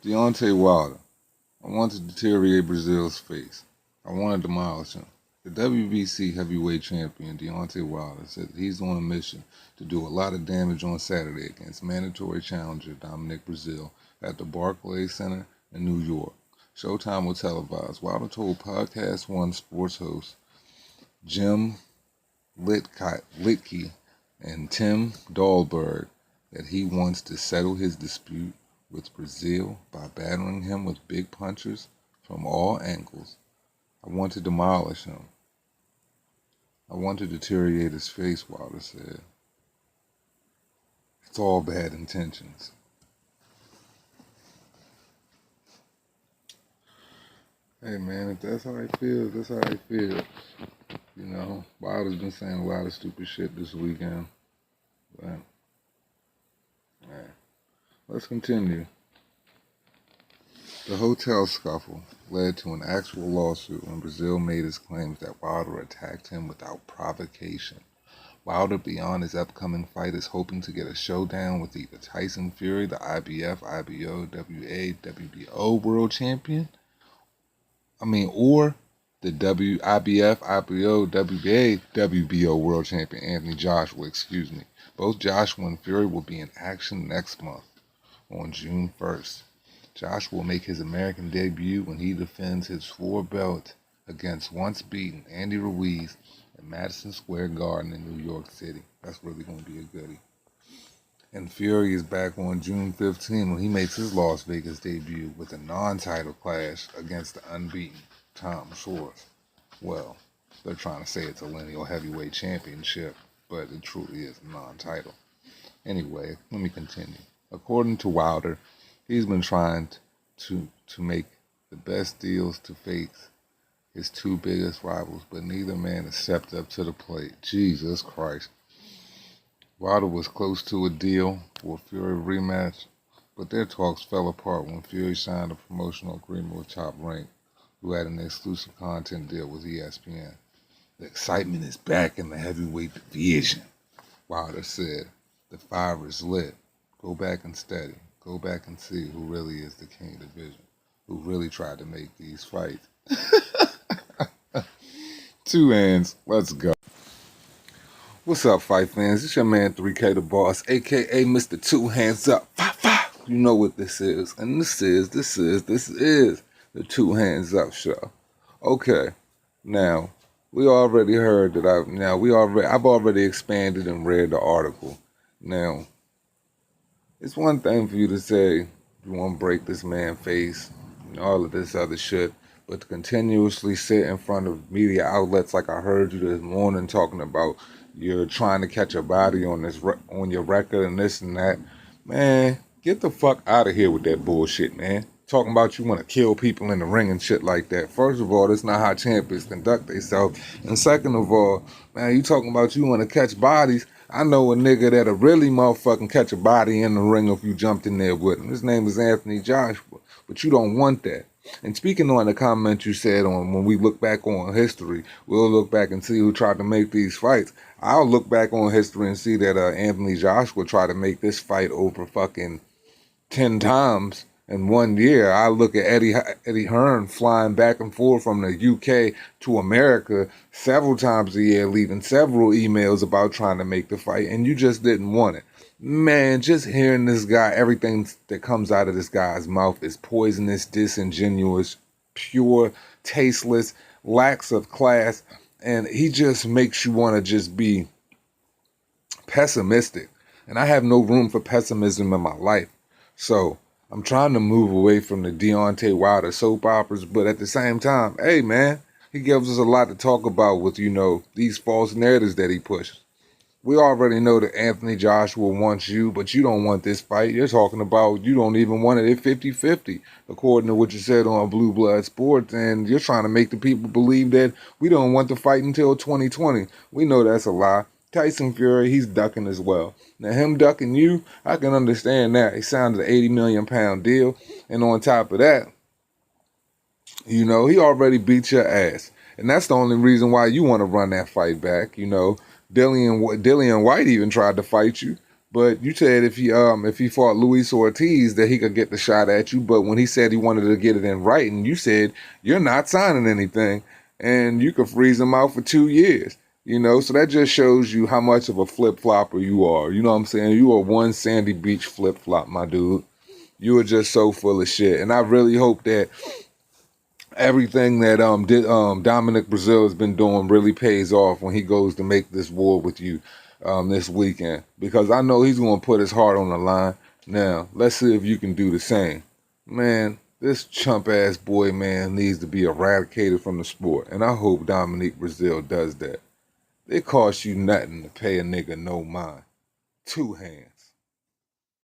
Deontay Wilder. I want to deteriorate Brazil's face. I want to demolish him. The WBC heavyweight champion Deontay Wilder said that he's on a mission to do a lot of damage on Saturday against mandatory challenger Dominic Brazil at the Barclays Center in New York. Showtime will televise. Wilder told Podcast One sports host Jim Litke and Tim Dahlberg that he wants to settle his dispute with Brazil by battering him with big punches from all angles. I want to demolish him. I want to deteriorate his face, Wilder said. It's all bad intentions. Hey man, if that's how he feels, that's how he feels. You know, Wilder's been saying a lot of stupid shit this weekend. But, man, let's continue. The hotel scuffle led to an actual lawsuit when Brazil made his claims that Wilder attacked him without provocation. Wilder, beyond his upcoming fight, is hoping to get a showdown with either Tyson Fury, the IBF, IBO, WA, WBO world champion, or the IBF, IBO, WBA, WBO world champion Anthony Joshua, Both Joshua and Fury will be in action next month on June 1st. Joshua will make his American debut when he defends his 4-belt against once beaten Andy Ruiz at Madison Square Garden in New York City. That's really going to be a goodie. And Fury is back on June 15 when he makes his Las Vegas debut with a non-title clash against the unbeaten Tom Schwartz. Well, they're trying to say it's a lineal heavyweight championship, but it truly is a non-title. Anyway, let me continue. According to Wilder, he's been trying to make the best deals to face his two biggest rivals, but neither man has stepped up to the plate. Jesus Christ. Wilder was close to a deal for a Fury rematch, but their talks fell apart when Fury signed a promotional agreement with Top Rank, who had an exclusive content deal with ESPN. The excitement is back in the heavyweight division, Wilder said. The fire is lit. Go back and study. Go back and see who really is the king division, who really tried to make these fights. Two hands, let's go. What's up, fight fans? It's your man 3K the Boss, aka Mr. Two Hands Up. You know what this is, and this is the Two Hands Up show. Okay, now we already heard that I've already expanded and read the article. Now, it's one thing for you to say you want to break this man's face and all of this other shit, but to continuously sit in front of media outlets like I heard you this morning talking about you're trying to catch a body on your record and this and that, man, get the fuck out of here with that bullshit, man. Talking about you want to kill people in the ring and shit like that. First of all, that's not how champions conduct themselves. And second of all, man, you talking about you want to catch bodies. I know a nigga that'll really motherfucking catch a body in the ring if you jumped in there with him. His name is Anthony Joshua, but you don't want that. And speaking on the comment you said on when we look back on history, we'll look back and see who tried to make these fights. I'll look back on history and see that Anthony Joshua tried to make this fight over fucking 10 times in 1 year. I look at Eddie Hearn flying back and forth from the UK to America several times a year, leaving several emails about trying to make the fight, and you just didn't want it. Man, just hearing this guy, everything that comes out of this guy's mouth is poisonous, disingenuous, pure, tasteless, lacks of class, and he just makes you want to just be pessimistic. And I have no room for pessimism in my life. So I'm trying to move away from the Deontay Wilder soap operas, but at the same time, hey man, he gives us a lot to talk about with, these false narratives that he pushes. We already know that Anthony Joshua wants you, but you don't want this fight. You're talking about you don't even want it at 50-50, according to what you said on Blue Blood Sports, and you're trying to make the people believe that we don't want the fight until 2020. We know that's a lie. Tyson Fury, he's ducking as well. Now, him ducking you, I can understand that. He signed an $80 million deal, and on top of that, he already beat your ass. And that's the only reason why you want to run that fight back, Dillian White even tried to fight you, But you said if he fought Luis Ortiz that he could get the shot at you. But when he said he wanted to get it in writing, you said you're not signing anything, and you could freeze him out for 2 years. You know, so that just shows you how much of a flip flopper you are. You know what I'm saying? You are one Sandy Beach flip flop, my dude. You are just so full of shit, and I really hope that everything that Dominic Brazil has been doing really pays off when he goes to make this war with you this weekend, because I know he's going to put his heart on the line. Now, let's see if you can do the same. Man, this chump-ass boy, man, needs to be eradicated from the sport, and I hope Dominic Brazil does that. It costs you nothing to pay a nigga no mind. 2 hands.